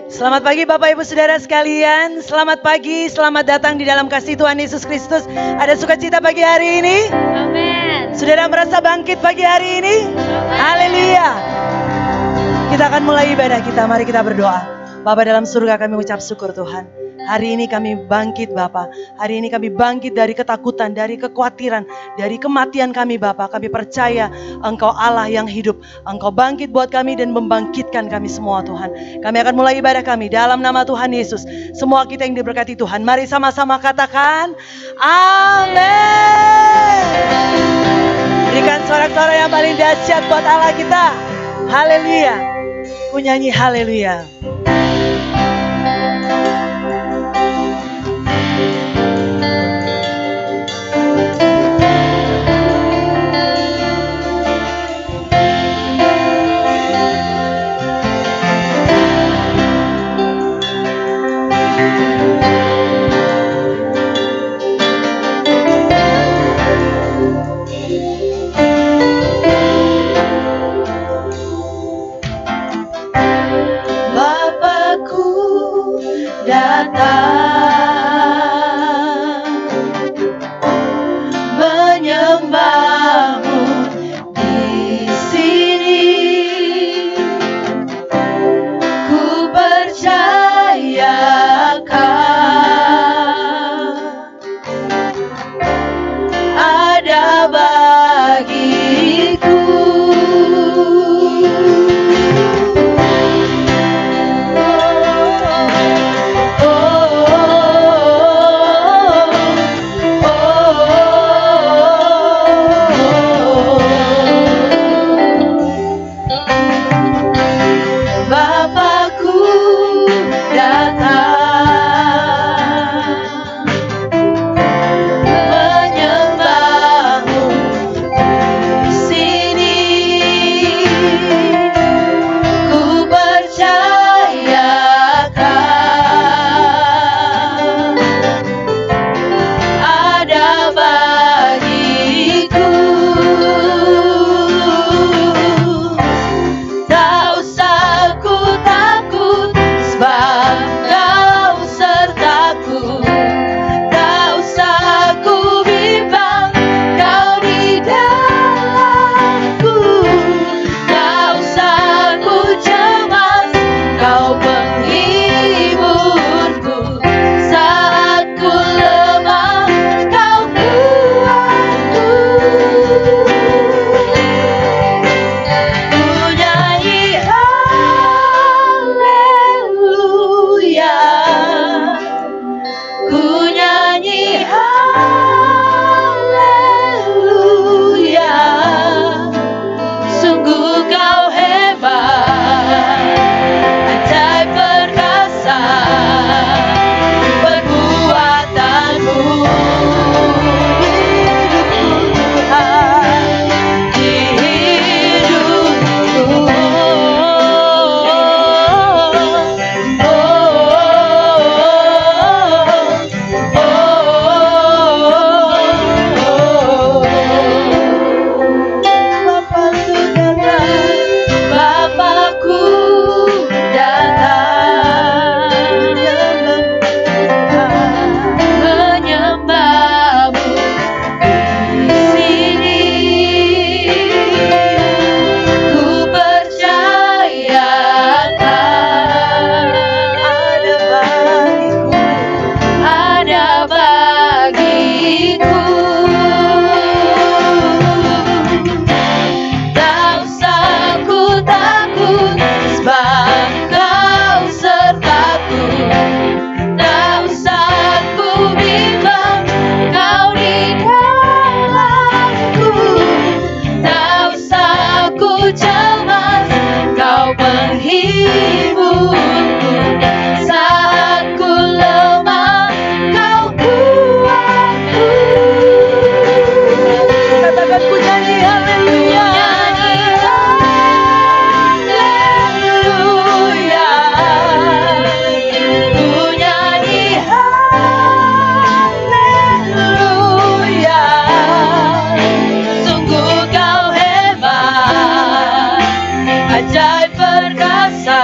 Selamat pagi Bapak Ibu Saudara sekalian. Selamat pagi, selamat datang di dalam kasih Tuhan Yesus Kristus. Ada sukacita pagi hari ini? Amin. Saudara merasa bangkit pagi hari ini? Haleluya. Kita akan mulai ibadah kita, mari kita berdoa. Bapa dalam surga, kami ucap syukur Tuhan. Hari ini kami bangkit Bapa. Hari ini kami bangkit dari ketakutan, dari kekhawatiran, dari kematian kami Bapa. Kami percaya Engkau Allah yang hidup. Engkau bangkit buat kami dan membangkitkan kami semua Tuhan. Kami akan mulai ibadah kami dalam nama Tuhan Yesus. Semua kita yang diberkati Tuhan. Mari sama-sama katakan amin. Berikan sorak-sorak yang paling dahsyat buat Allah kita. Haleluya. Ku nyanyi haleluya. Ajaib perkasa.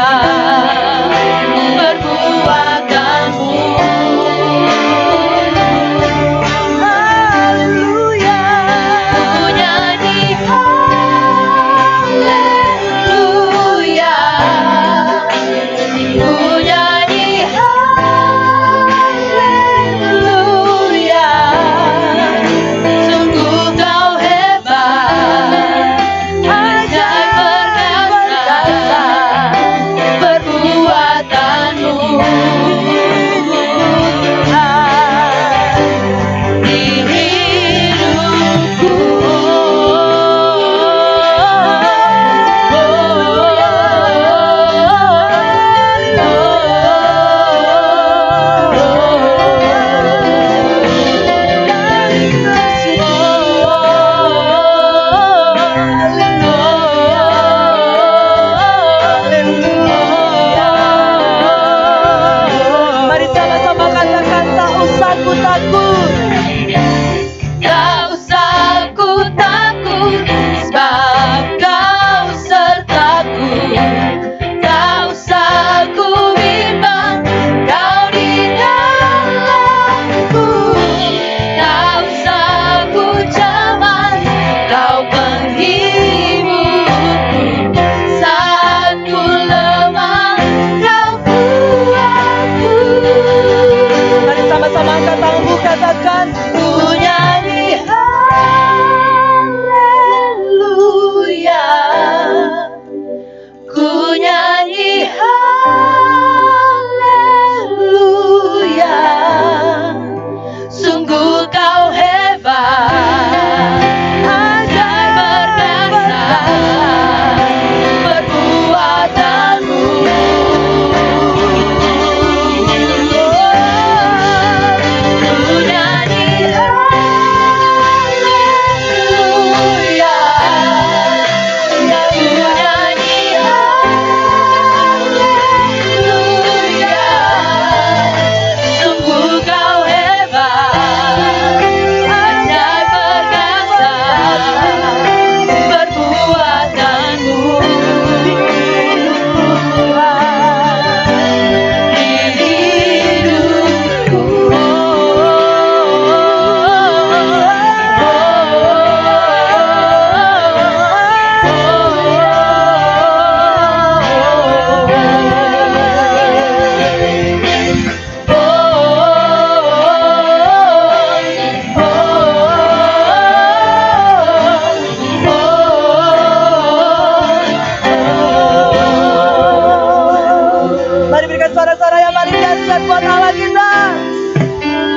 suara yang paling dahsyat buat Allah kita.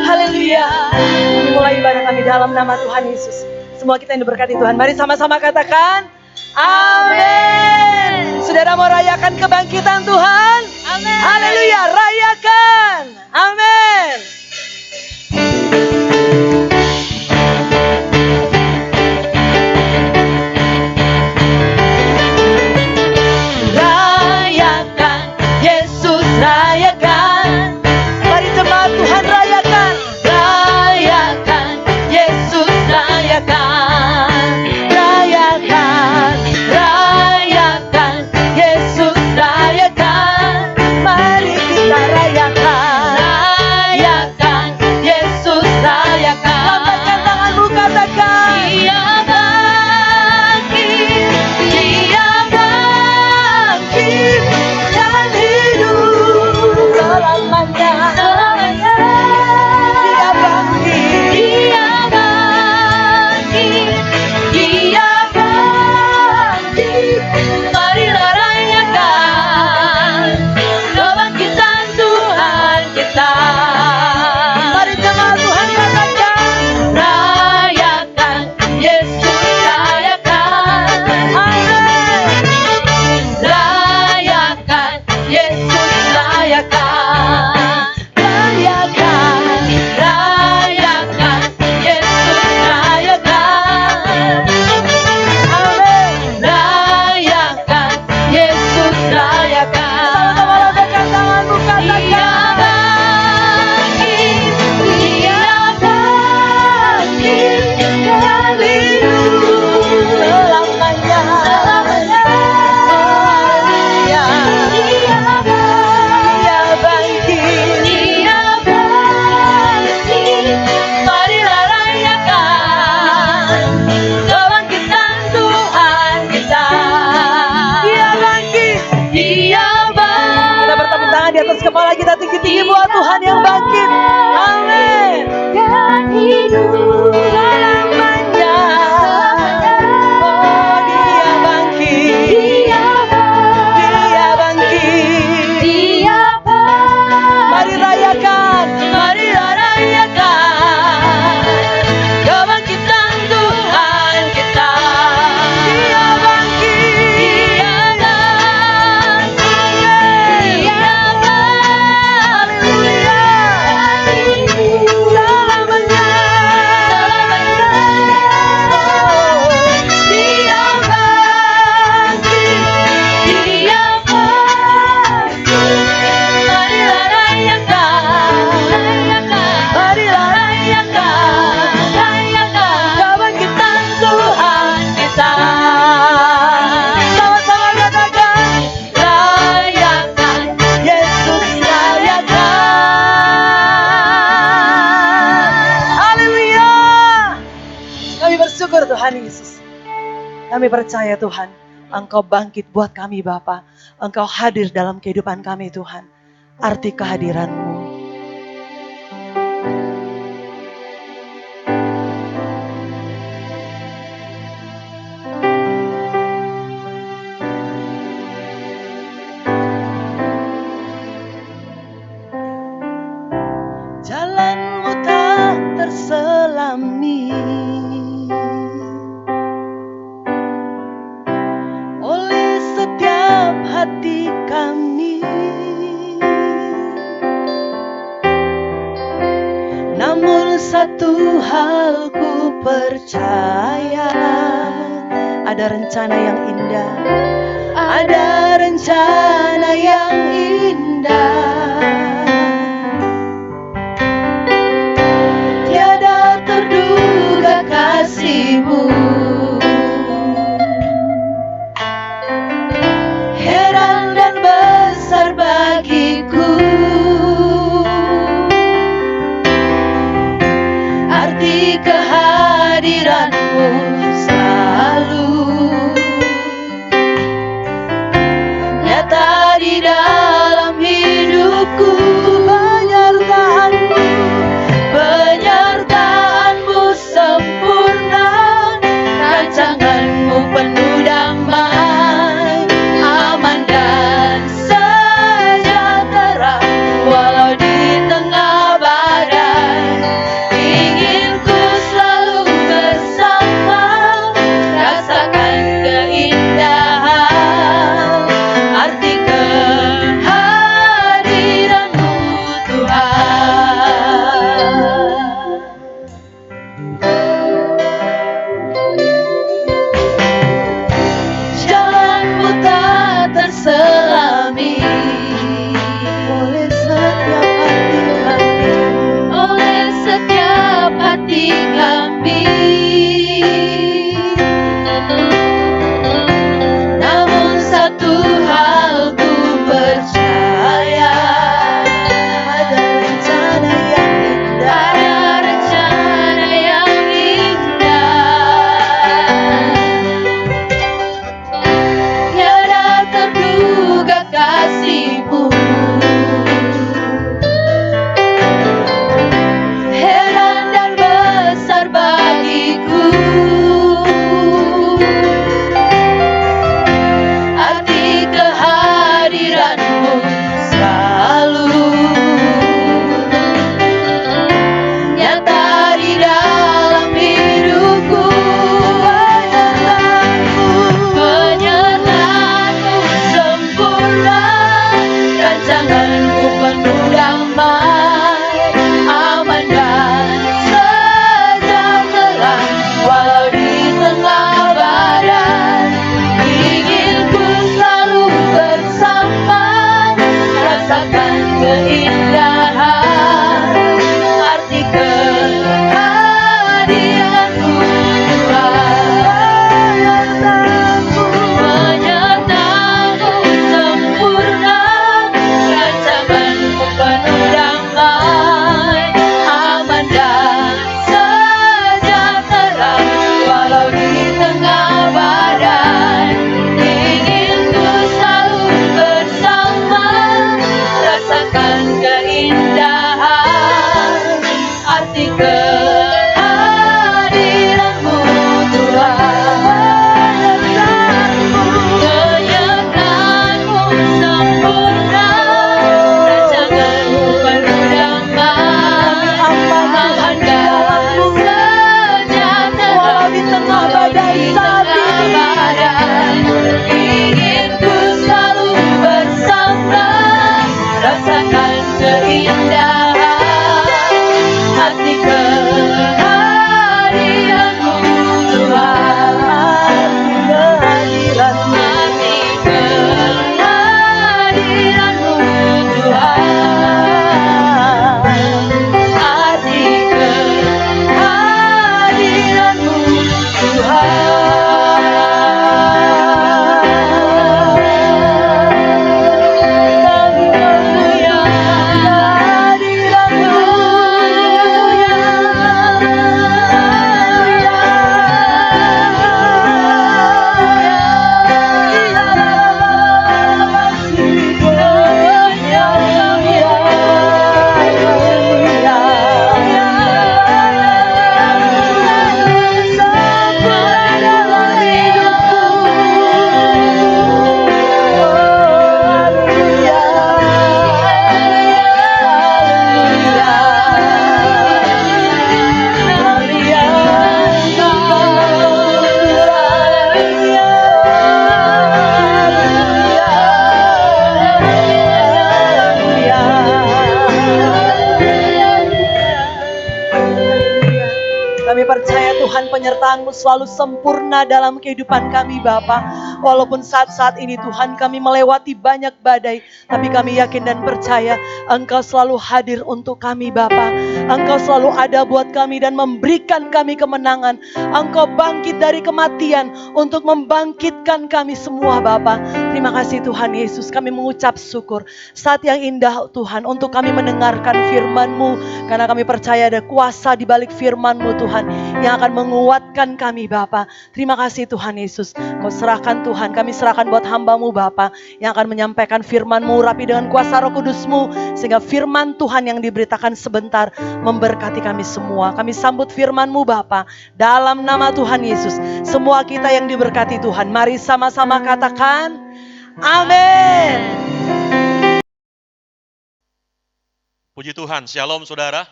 Haleluya. Kami mulai ibadah kami dalam nama Tuhan Yesus. Semua kita yang diberkati Tuhan. Mari sama-sama katakan amin. Saudara mau rayakan kebangkitan Tuhan? Amin. Haleluya, rayakan. Amin. Rayakan, Yesus rayakan. Mari jemaat Tuhan rayakan. Rayakan, Yesus rayakan. Rayakan, rayakan, Yesus rayakan. Mari kita rayakan. Rayakan, Yesus rayakan. Lambaikan tanganmu, katakan Dia bangkit, Dia bangkit dan hidup selamanya. Dia bangkit, Dia bangkit, Dia bangkit. Marilah rayakan kebangkitan Tuhan kita. Mari jemaat Tuhan katakan rayakan, Yesus rayakan. Amin. Rayakan, Yesus rayakan. Rayakan, rayakan, Yesus rayakan. Amin. Rayakan, Yesus rayakan. Sama-sama lambaikan tanganmu, katakan bangkit, Dia bangkit dan hidup selamanya. Haleluya. Dia bangkit, Dia bangkit. Marilah rayakan kebangkitan Tuhan kita. Dia bangkit, Dia bangkit. Kita bertepuk tangan di atas kepala kita tinggi-tinggi buat Tuhan yang bangkit. Amin. Dan hidup selamanya. Oh, Dia bangkit, Dia bangkit, Dia bangkit. Mari rayakan, marilah rayakan kebangkitan Tuhan kita. Dia bangkit, Dia bangkit, Dia bangkit. Haleluya. Selamanya. Oh, Dia bangkit, Dia bangkit. Marilah rayakan, marilah rayakan kebangkitan Tuhan kita. Sama-sama katakan rayakan, Yesus rayakan. Haleluya. Kami bersyukur Tuhan Yesus. Kami percaya Tuhan, Engkau bangkit buat kami Bapa. Engkau hadir dalam kehidupan kami Tuhan. Arti kehadiran-Mu. Jalan-Mu tak terselami oleh setiap hati kami. Namun satu hal ku percaya, ada rencana yang indah, ada rencana yang indah. Tiada terduga kasih-Mu, heran dan besar bagiku. Arti kehadiran-Mu selalu penyertaan-Mu selalu sempurna dalam kehidupan kami Bapa. Walaupun saat-saat ini Tuhan kami melewati banyak badai, tapi kami yakin dan percaya Engkau selalu hadir untuk kami Bapa. Engkau selalu ada buat kami dan memberikan kami kemenangan. Engkau bangkit dari kematian untuk membangkitkan kami semua Bapa. Terima kasih Tuhan Yesus, kami mengucap syukur. Saat yang indah Tuhan untuk kami mendengarkan firman-Mu, karena kami percaya ada kuasa di balik firman-Mu Tuhan yang akan menguatkan kami Bapa. Terima kasih Tuhan Yesus, Kau serahkan Tuhan, kami serahkan buat hamba-Mu Bapa yang akan menyampaikan firman-Mu rapi dengan kuasa Roh Kudus-Mu, sehingga firman Tuhan yang diberitakan sebentar memberkati kami semua. Kami sambut firman-Mu Bapa dalam nama Tuhan Yesus. Semua kita yang diberkati Tuhan, mari sama-sama katakan amin. Puji Tuhan, shalom saudara.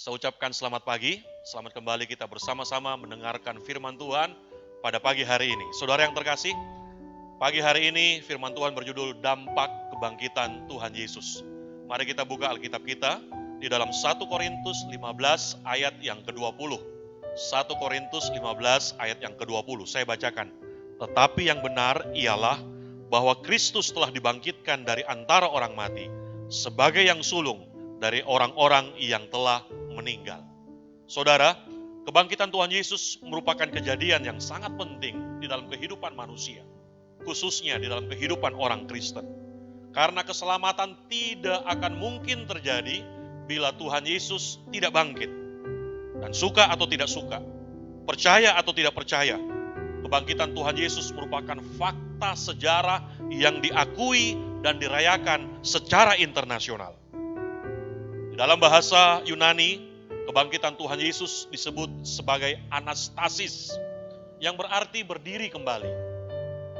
Saya ucapkan selamat pagi, selamat kembali kita bersama-sama mendengarkan firman Tuhan pada pagi hari ini. Saudara yang terkasih, pagi hari ini firman Tuhan berjudul Dampak Kebangkitan Tuhan Yesus. Mari kita buka Alkitab kita di dalam 1 Korintus 15 ayat yang ke-20. 1 Korintus 15 ayat yang ke-20, saya bacakan. Tetapi yang benar ialah bahwa Kristus telah dibangkitkan dari antara orang mati sebagai yang sulung dari orang-orang yang telah meninggal. Saudara, kebangkitan Tuhan Yesus merupakan kejadian yang sangat penting di dalam kehidupan manusia, khususnya di dalam kehidupan orang Kristen. Karena keselamatan tidak akan mungkin terjadi bila Tuhan Yesus tidak bangkit. Dan suka atau tidak suka, percaya atau tidak percaya, kebangkitan Tuhan Yesus merupakan fakta sejarah yang diakui dan dirayakan secara internasional. Dalam bahasa Yunani, kebangkitan Tuhan Yesus disebut sebagai anastasis, yang berarti berdiri kembali.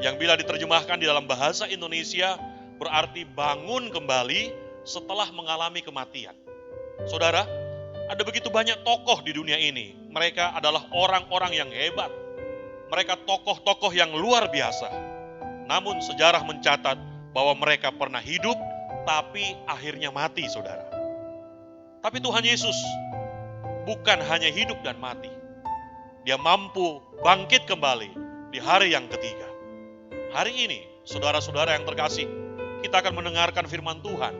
Yang bila diterjemahkan di dalam bahasa Indonesia, berarti bangun kembali setelah mengalami kematian. Saudara, ada begitu banyak tokoh di dunia ini. Mereka adalah orang-orang yang hebat. Mereka tokoh-tokoh yang luar biasa. Namun sejarah mencatat bahwa mereka pernah hidup, tapi akhirnya mati, saudara. Tapi Tuhan Yesus bukan hanya hidup dan mati. Dia mampu bangkit kembali di hari yang ketiga. Hari ini, saudara-saudara yang terkasih, kita akan mendengarkan firman Tuhan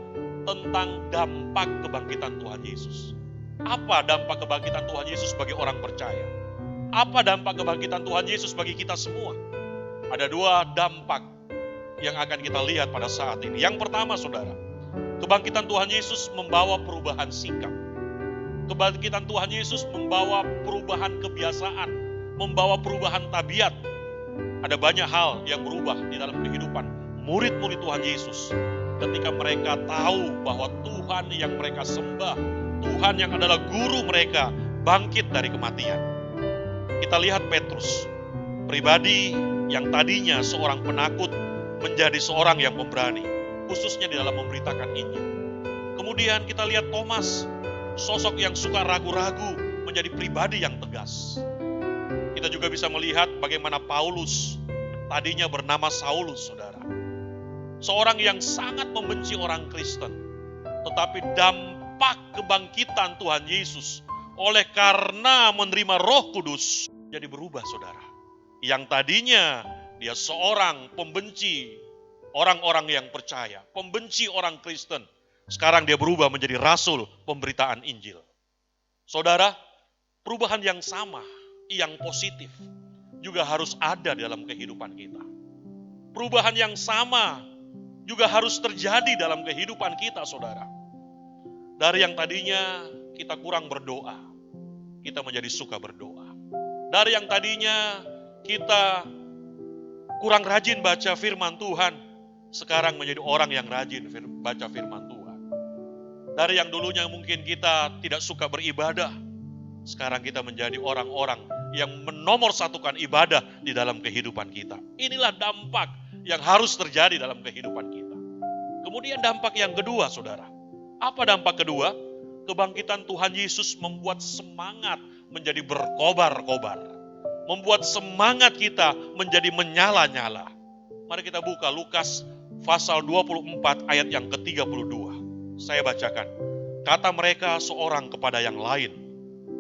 tentang dampak kebangkitan Tuhan Yesus. Apa dampak kebangkitan Tuhan Yesus bagi orang percaya? Apa dampak kebangkitan Tuhan Yesus bagi kita semua? Ada dua dampak yang akan kita lihat pada saat ini. Yang pertama, saudara, kebangkitan Tuhan Yesus membawa perubahan sikap. Kebangkitan Tuhan Yesus membawa perubahan kebiasaan, membawa perubahan tabiat. Ada banyak hal yang berubah di dalam kehidupan murid-murid Tuhan Yesus ketika mereka tahu bahwa Tuhan yang mereka sembah, Tuhan yang adalah guru mereka, bangkit dari kematian. Kita lihat Petrus, pribadi yang tadinya seorang penakut menjadi seorang yang pemberani, khususnya di dalam memberitakan Injil. Kemudian kita lihat Thomas, sosok yang suka ragu-ragu menjadi pribadi yang tegas. Kita juga bisa melihat bagaimana Paulus, tadinya bernama Saulus, saudara. Seorang yang sangat membenci orang Kristen. tetapi dampak kebangkitan Tuhan Yesus oleh karena menerima Roh Kudus jadi berubah, saudara. Yang tadinya dia seorang pembenci orang-orang yang percaya, pembenci orang Kristen, sekarang dia berubah menjadi rasul pemberitaan Injil. Saudara, perubahan yang sama, yang positif, juga harus ada dalam kehidupan kita. Perubahan yang sama juga harus terjadi dalam kehidupan kita, saudara. Dari yang tadinya kita kurang berdoa, kita menjadi suka berdoa. Dari yang tadinya kita kurang rajin baca firman Tuhan, sekarang menjadi orang yang rajin baca firman Tuhan. Dari yang dulunya mungkin kita tidak suka beribadah, sekarang kita menjadi orang-orang yang menomorsatukan ibadah di dalam kehidupan kita. Inilah dampak yang harus terjadi dalam kehidupan kita. Kemudian dampak yang kedua, saudara. Apa dampak kedua? Kebangkitan Tuhan Yesus membuat semangat menjadi berkobar-kobar. Membuat semangat kita menjadi menyala-nyala. Mari kita buka Lukas pasal 24 ayat yang ke-32. Saya bacakan. Kata mereka seorang kepada yang lain,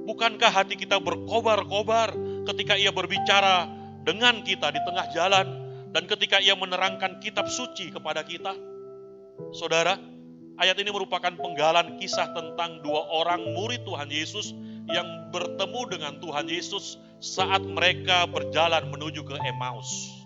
bukankah hati kita berkobar-kobar ketika ia berbicara dengan kita di tengah jalan dan ketika ia menerangkan kitab suci kepada kita? Saudara, ayat ini merupakan penggalan kisah tentang dua orang murid Tuhan Yesus yang bertemu dengan Tuhan Yesus saat mereka berjalan menuju ke Emmaus.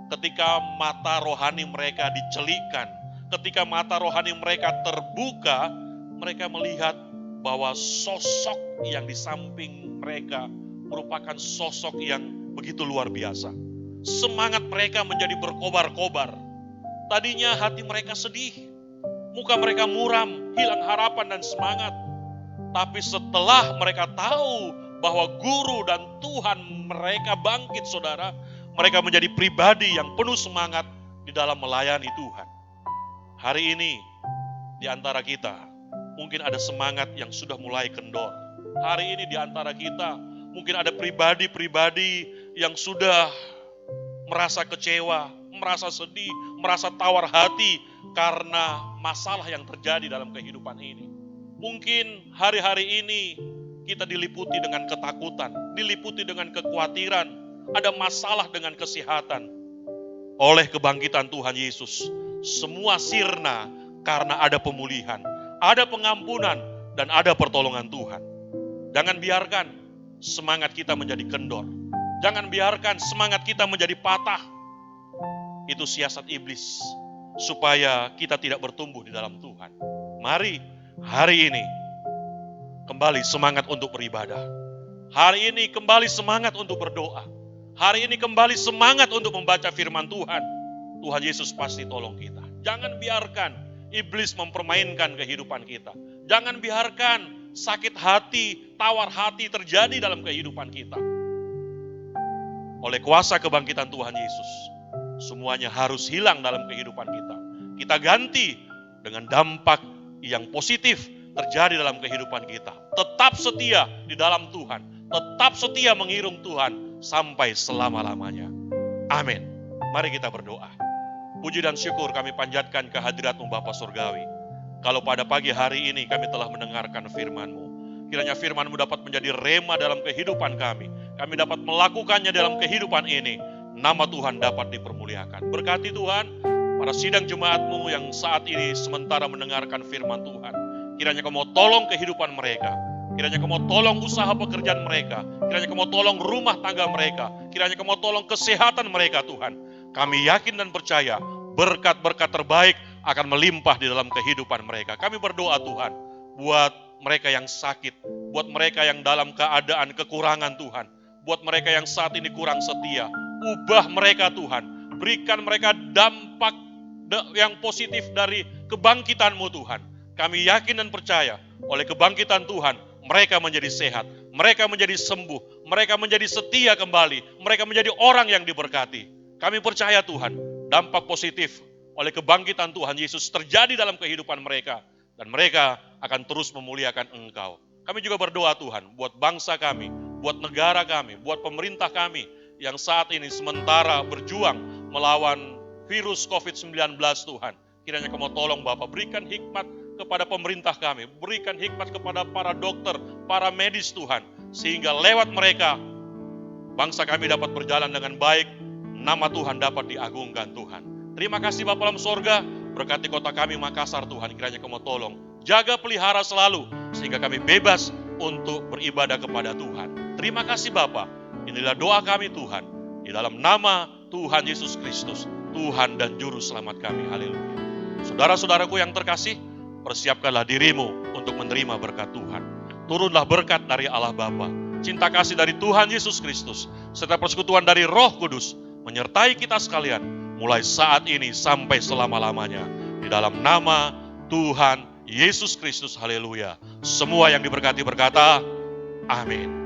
Ketika mata rohani mereka dicelikan, ketika mata rohani mereka terbuka, mereka melihat bahwa sosok yang di samping mereka merupakan sosok yang begitu luar biasa. Semangat mereka menjadi berkobar-kobar. Tadinya hati mereka sedih, muka mereka muram, hilang harapan dan semangat. Tapi setelah mereka tahu bahwa guru dan Tuhan mereka bangkit, saudara, mereka menjadi pribadi yang penuh semangat di dalam melayani Tuhan. Hari ini di antara kita mungkin ada semangat yang sudah mulai kendor. Hari ini di antara kita mungkin ada pribadi-pribadi yang sudah merasa kecewa, merasa sedih, merasa tawar hati karena masalah yang terjadi dalam kehidupan ini. Mungkin hari-hari ini kita diliputi dengan ketakutan, diliputi dengan kekhawatiran, ada masalah dengan kesehatan. Oleh kebangkitan Tuhan Yesus, semua sirna karena ada pemulihan, ada pengampunan, dan ada pertolongan Tuhan. Jangan biarkan semangat kita menjadi kendor. Jangan biarkan semangat kita menjadi patah. Itu siasat iblis, supaya kita tidak bertumbuh di dalam Tuhan. Mari hari ini kembali semangat untuk beribadah. Hari ini kembali semangat untuk berdoa. Hari ini kembali semangat untuk membaca firman Tuhan. Tuhan Yesus pasti tolong kita. Jangan biarkan iblis mempermainkan kehidupan kita. Jangan biarkan sakit hati, tawar hati terjadi dalam kehidupan kita. Oleh kuasa kebangkitan Tuhan Yesus, semuanya harus hilang dalam kehidupan kita. Kita ganti dengan dampak yang positif terjadi dalam kehidupan kita. Tetap setia di dalam Tuhan. Tetap setia mengiring Tuhan sampai selama-lamanya. Amin. Mari kita berdoa. Puji dan syukur kami panjatkan kehadirat-Mu Bapa Surgawi. Kalau pada pagi hari ini kami telah mendengarkan firman-Mu, kiranya firman-Mu dapat menjadi rema dalam kehidupan kami. Kami dapat melakukannya dalam kehidupan ini. Nama Tuhan dapat dipermuliakan. Berkati Tuhan para sidang jemaat-Mu yang saat ini sementara mendengarkan firman Tuhan. Kiranya Kau mau tolong kehidupan mereka. Kiranya Kau mau tolong usaha pekerjaan mereka. Kiranya Kau mau tolong rumah tangga mereka. Kiranya Kau mau tolong kesehatan mereka, Tuhan. Kami yakin dan percaya berkat-berkat terbaik akan melimpah di dalam kehidupan mereka. Kami berdoa Tuhan, buat mereka yang sakit, buat mereka yang dalam keadaan kekurangan Tuhan, buat mereka yang saat ini kurang setia, ubah mereka Tuhan, berikan mereka dampak yang positif dari kebangkitan-Mu Tuhan. Kami yakin dan percaya oleh kebangkitan Tuhan, mereka menjadi sehat, mereka menjadi sembuh, mereka menjadi setia kembali, mereka menjadi orang yang diberkati. Kami percaya Tuhan, dampak positif oleh kebangkitan Tuhan Yesus terjadi dalam kehidupan mereka. Dan mereka akan terus memuliakan Engkau. Kami juga berdoa Tuhan, buat bangsa kami, buat negara kami, buat pemerintah kami, yang saat ini sementara berjuang melawan virus COVID-19 Tuhan. Kiranya Kau mau tolong Bapa, berikan hikmat, kepada pemerintah kami. Berikan hikmat kepada para dokter, para medis Tuhan. Sehingga lewat mereka, bangsa kami dapat berjalan dengan baik. Nama Tuhan dapat diagungkan Tuhan. Terima kasih Bapa dalam sorga. Berkati kota kami Makassar Tuhan. Kiranya Kamu tolong. Jaga pelihara selalu. Sehingga kami bebas untuk beribadah kepada Tuhan. Terima kasih Bapa. Inilah doa kami Tuhan. Di dalam nama Tuhan Yesus Kristus. Tuhan dan Juru Selamat kami. Haleluya. Saudara-saudaraku yang terkasih, persiapkanlah dirimu untuk menerima berkat Tuhan. Turunlah berkat dari Allah Bapa, cinta kasih dari Tuhan Yesus Kristus, serta persekutuan dari Roh Kudus menyertai kita sekalian mulai saat ini sampai selama-lamanya. Di dalam nama Tuhan Yesus Kristus, haleluya. Semua yang diberkati berkata, amin.